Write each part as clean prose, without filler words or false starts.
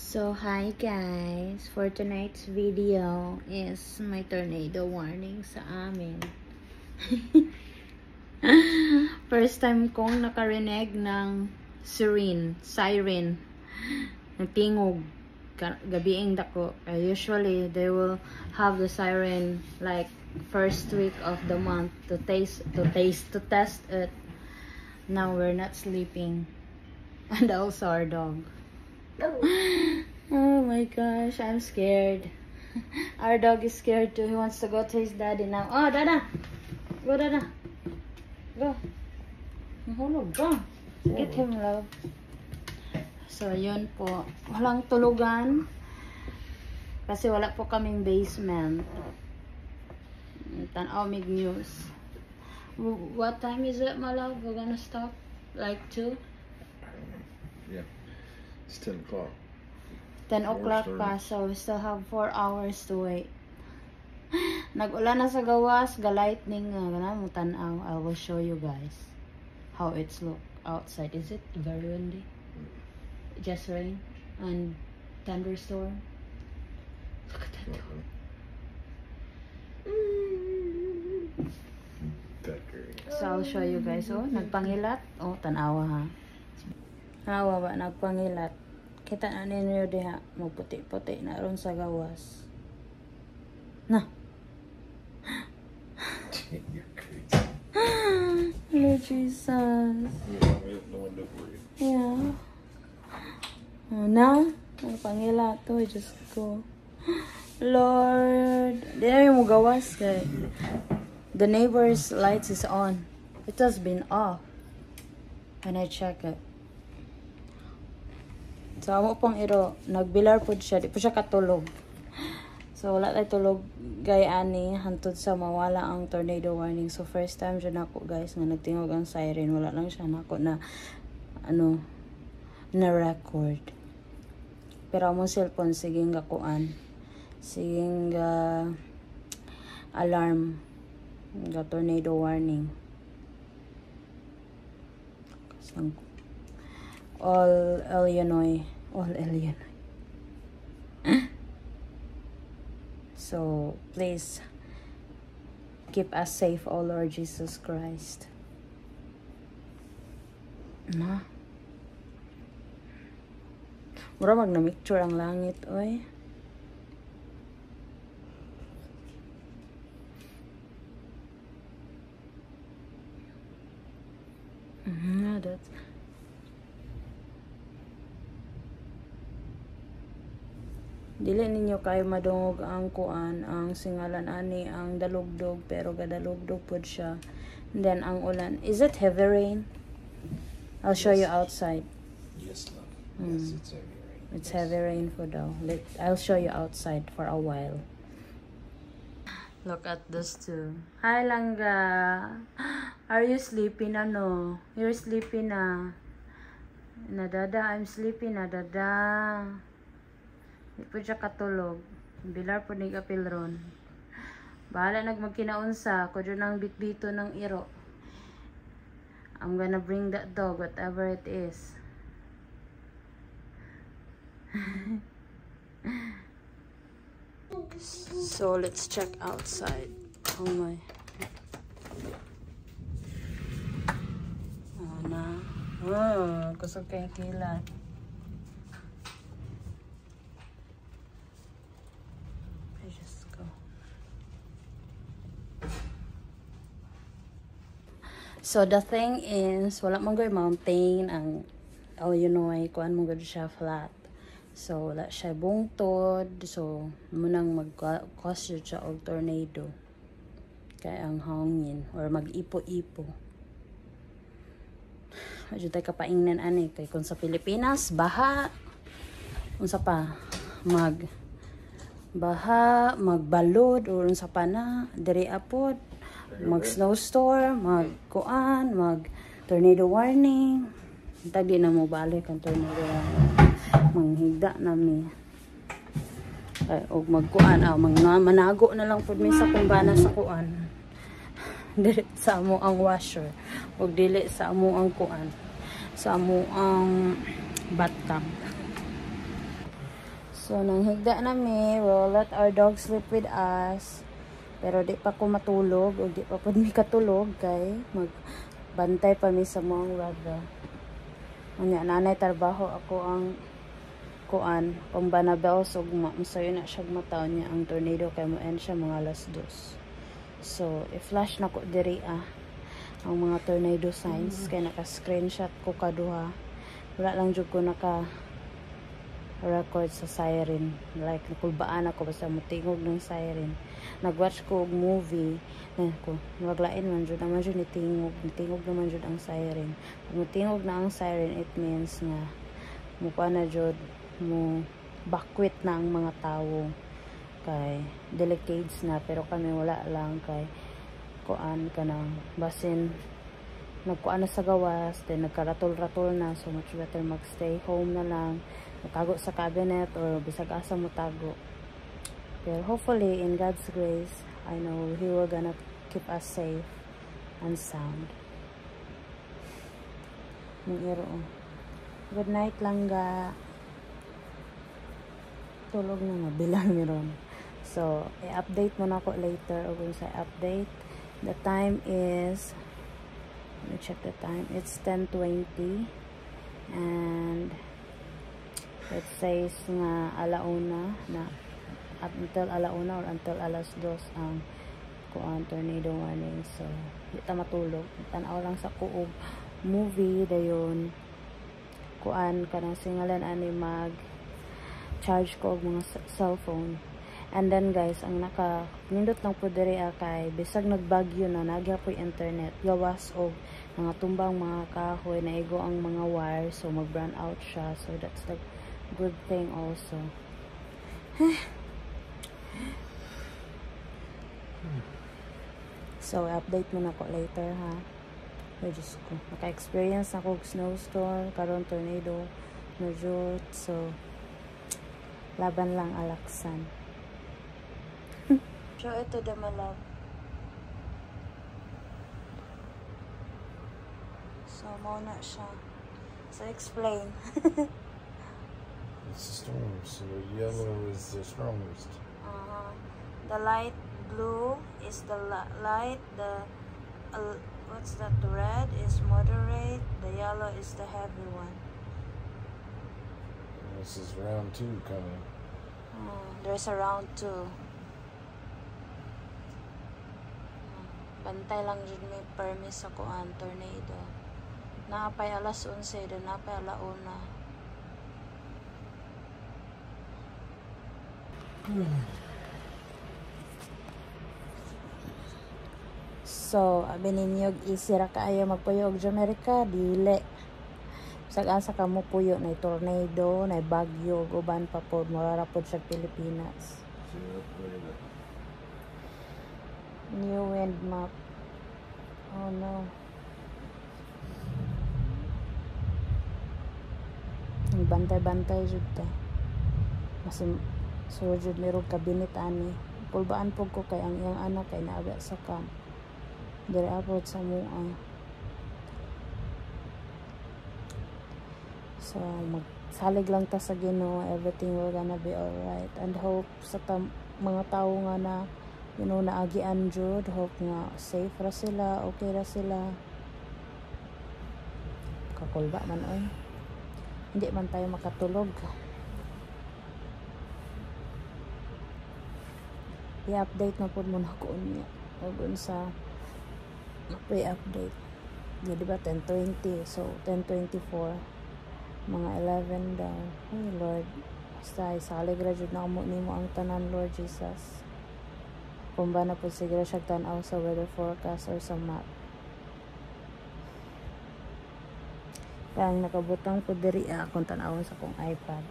So hi guys, for tonight's video is my tornado warning sa amin. First time kong nakarinig ng siren, nagtingog gabiing dako. Usually they will have the siren like first week of the month to test it. Now we're not sleeping, and also our dog. Oh my gosh, I'm scared. Our dog is scared too. He wants to go to his daddy now. Oh, Dada! Go, Dada! Go! Mahulog, go! Get him, love. So, yun po. Walang tulugan. Kasi wala po kaming basement. Tanaw mig news. What time is it, my love? We're gonna stop? Like 2? Yeah. It's 10 o'clock. 10 o'clock pa, so we still have 4 hours to wait. Nag-ulan na sa gawas, ga-lightning nga mo tanaw. I will show you guys how it's look outside. Is it very windy? Just rain and thunderstorm. Look at that dog. So I'll show you guys. Oh, nagpangilat. Oh, tanawa ha. Tanawa ba, nagpangilat. Kita na ninyo diha, magputi-puti na ron sa gawas. Na. Lord Jesus. Yeah. Oh, na. Nagpangilat to. Just go. Lord. Di na mo gawas, guys. The neighbor's lights is on. It has been off. And I check it. So, amo pong iro, nagbilar po siya. Di po siya katulog. So, wala tayo tulog gayani hantod sa mawala ang tornado warning. So, first time siya nako guys, nga nagtingog ang siren. Wala lang siya nako na, na record. Pero among cellphone, siging gakuan. Siging alarm. Ga tornado warning. All Illinois. So please keep us safe, O Lord Jesus Christ. Na. Mura magnamicture ang langit, oy. That's dili ninyo kayo madungog ang kuan, ang singalan ani ang dalugdog, pero gadalugdog pud siya. And then ang ulan, is it heavy rain? I'll show you outside. Yes, love. Yes, it's heavy rain. It's heavy rain po daw. I'll show you outside for a while. Look at this too. Hi Langga. Are you sleepy na no? You're sleepy na. Na Dada, I'm sleepy na Dada. Di po siya katulog. Bilar po nag-apil ron. Bahala nagmagkinaunsa. Kudo nang bitbito ng iro. I'm gonna bring that dog, whatever it is. So let's check outside. Oh my. Oh na. Oh, kusog kay kilat. So the thing is, wala mong goy mountain ang Illinois, kuan mong goy siya flat. So wala siya bungtod, so munang mag-cause siya og tornado. Kaya ang hangin or mag-ipo-ipo. Medyo tayo kapaingnan ani kay kung sa Pilipinas baha. Unsa pa baha, magbalod or unsa pa na diri apod. Mag snowstorm, mag kuan, mag tornado warning. Tagdi na mo balik ang tornado warning. Manghigda na mi. Ay og magkuan manago na lang pud mi sa kumbana sa kuan. Dili sa amo ang washer og dili sa amo ang kuan. Sa amo ang bathtub. So, nang higda nami, we'll let our dog sleep with us. Pero di pa ko matulog, o di pa po mi katulog, kay magbantay pa mi sa mga brother. Unya, nanay trabaho ako ang kuan, kung Banabel, so masayo na siya mataon niya ang tornado, kay mo end siya mga alas 2. So, i-flash na ko diri ang mga tornado signs, kay naka-screenshot ko kaduha. Wala lang jud ko naka-record sa siren. Like, nakulbaan ako basta mutingog ng siren. Nag-watch ko og movie. Maglain man jud naman jud nitingog. Nitingog naman jud ang siren. Kung mutingog na ang siren, it means nga mukha na jud mo bakwit na ang mga tao. Kay delicades na, pero kami wala lang, kay kuan ka na basin nagkuan na sa gawas, then nagkaratol-ratol na, so much better magstay home na lang, matago sa cabinet or bisag asa mo tago. Pero hopefully in God's grace, I know He will gonna keep us safe and sound. Good night lang ga. Tulog na nga bilang meron. So, i-update mo na ako later o kung sa update. The time is, let me check the time. It's 10:20 and it says nga alauna na up until alauna or until alas 2 ang kuan tornado warning. So, di ta matulog. Tanaw lang sa kuog movie dayon kuan kanang singalan ani mag charge ko og mga cellphone. And then guys, ang nindot lang po diri kay bisag nagbagyo na nagya po internet gawas og mga tumbang mga kahoy na igo ang mga wire, so mag-burn out siya. So that's the good thing also. So update mo na ko later ha. Ay Diyos ko, naka-experience ako og snowstorm karon tornado medyo, so laban lang alaksan. So, ito the malab. So, mauna siya. So, explain. It's a storm, so yellow is the strongest. The light blue is the light. The what's that? The red is moderate. The yellow is the heavy one. This is round 2 coming. There's a round 2. Bantay lang dyan may permis sa kuan tornado. Naapay alas 11, doon naapay alauna. So, abi ninyo easy ra kaayo magpuyo og Jamaica, dili. Sag-asa ka mo puyo na tornado, na bagyo, uban pa po murara po sa Pilipinas. New wind map. Oh no. Bantay-bantay jud ta. Mas so jud merong kabinet ani. Pulbaan po ko kay ang iyang anak kay naaga sa camp. Dire abot sa mua. So magsalig lang ta sa Ginoo, everything will gonna be alright, and hope sa mga tao nga na naagian jud, hope nga safe ra sila, okay ra sila. Kakulba man oy. Hindi man tayo makatulog. I-update na po muna ko niya. O sa i-update. Yeah, diba 10:20, so 10:24. Mga 11 daw. Ay Lord, basta isalig ra jud na amo nimo ang tanan, Lord Jesus. Kung ba na po siguro siya tanaw sa weather forecast or sa map. Kaya ang nakabutang po diri akong tanawon sa kong iPad.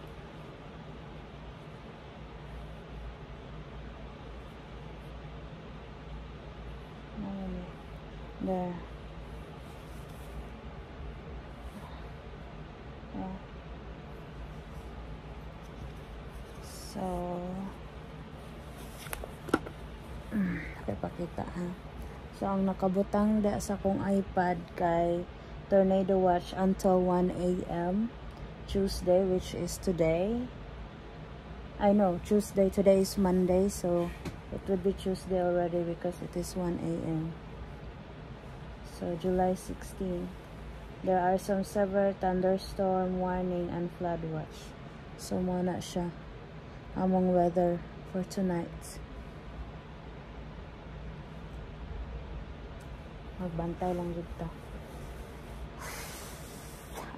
There. Yeah. So, pakita ha. So, ang nakabutang da sa kong iPad kay Tornado Watch until 1 AM Tuesday, which is today. I know, Tuesday. Today is Monday, so it would be Tuesday already because it is 1 a.m. So July 16. There are some severe thunderstorm warning and flood watch. So muna siya among weather for tonight. Magbantay lang dito.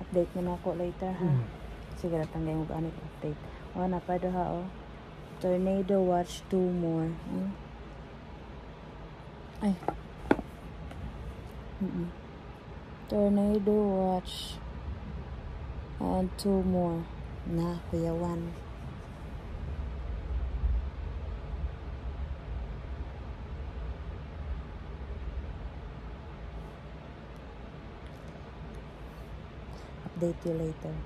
Update mo na ako later, ha? Sige, natanggay mo ba update. Na pa ha, oh. Tornado watch 2 more. Ay. Tornado watch and 2 more. Na, kuya 1. Update you later.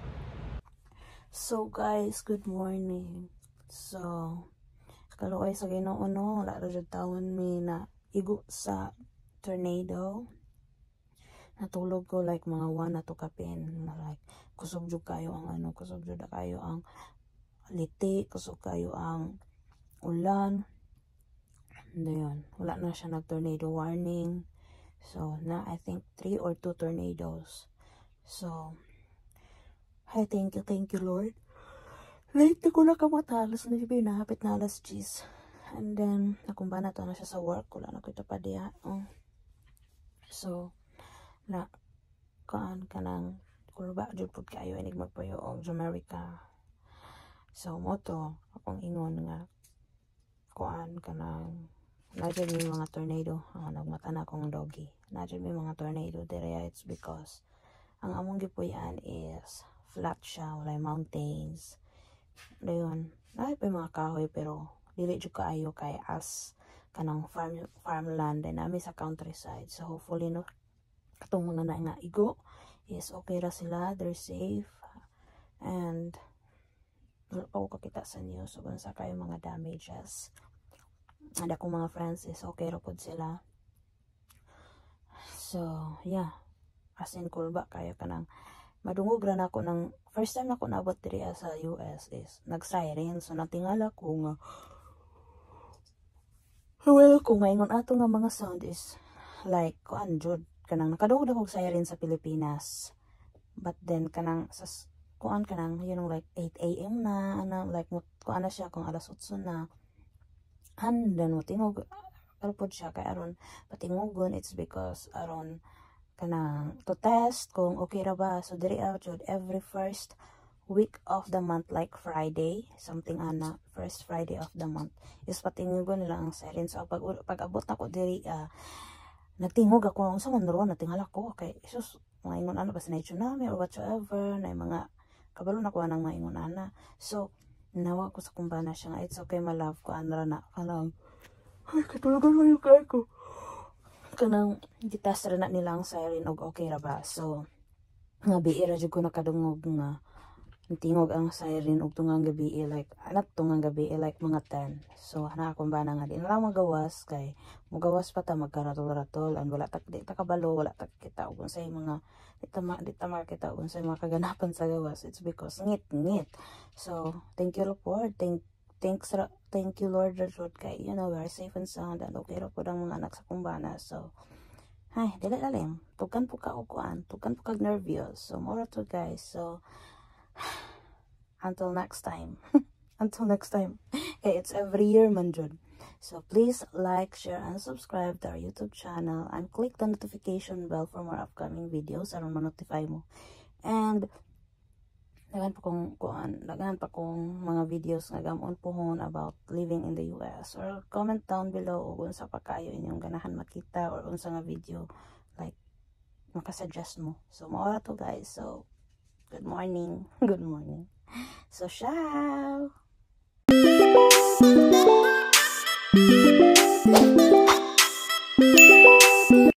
So guys, good morning. So kaluoy sa Ginoo, no, wala ra jud tawon mi na igo sa tornado. Natulog ko like mga 1 na to kapin, like kusog jud kayo ang kusog jud kayo ang liti, kusog kayo ang ulan. Dayon, wala na siya nag tornado warning. So na I think 3 or 2 tornadoes. So I thank you Lord. Late na ko na kamata, alas na siya pinahapit na alas 10. And then, nakumbana to na siya sa work. Wala na ko ito pa diya. So, na, kaan ka ng, kulba, jud pud kayo, inig magpayo o Jamaica. So, moto, akong ingon nga, kaan ka ng, nadyan may mga tornado. Nagmata na akong doggy. Nadyan may mga tornado. There, it's because, ang among gipuyan is, flat siya, walay mountains. Dayon, ay pa mga kahoy pero dili jud kaayo kay as kanang farmland din nami sa countryside. So hopefully no katong mga na nga igo is okay ra sila, they're safe, and wala pa ko kakita sa news so sa kayo mga damages. Ada kong mga friends is okay ra pod sila. So yeah, as in cool ba kayo kanang madungog ra na ako ng first time ako naabot diri sa US is nag-siren. So natingala ko nga kung ingon ato nga mga sound is like kuan jud kanang nakadungog akong siren sa Pilipinas. But then kanang sa kuan kanang like 8 AM na like kuan na siya kung alas 8 na. And then tingog alpod siya kay aron patingogon it's because aron kanang to test kung okay ra ba. So diri out jud every first week of the month, like Friday, something first Friday of the month is patingogon nila ang siren. So pag abot na ko diri nagtingog ako unsa man ron, natingala ko kay isus maingon ba sa tsunami or whatsoever na mga kabalo na ko nang maingon So nawa ko sa kumbana siya nga it's okay my love ko ra na kanang ay katulugan mo yung kay ko kanang gitas ra na nila ang siren og okay ra ba. So nga biira jud ko nakadungog nga tingog ang siren og tungang gabi like like mga 10. So na akong bana nga di na lang magawas kay mugawas pa ta magkaratol-ratol and wala di ta kabalo, wala ta kita og unsay mga di ta makita og unsay mga kaganapan sa gawas. It's because ngit. So thank you Lord, thank you Lord kay we are safe and sound and okay ra pud ang mga anak sa kumbana. So ay dili lalim tugan po ka uguan, tugan po kag nervyos. So more to guys. So until next time okay, it's every year man jud. So please like, share and subscribe to our YouTube channel and click the notification bell for more upcoming videos aron ma-notify mo. And daghan pa kong mga videos nga gamon pohon about living in the US, or comment down below kung unsa pa kayo inyong ganahan makita or unsa nga video like makasuggest mo. So mao to guys. So good morning. So ciao.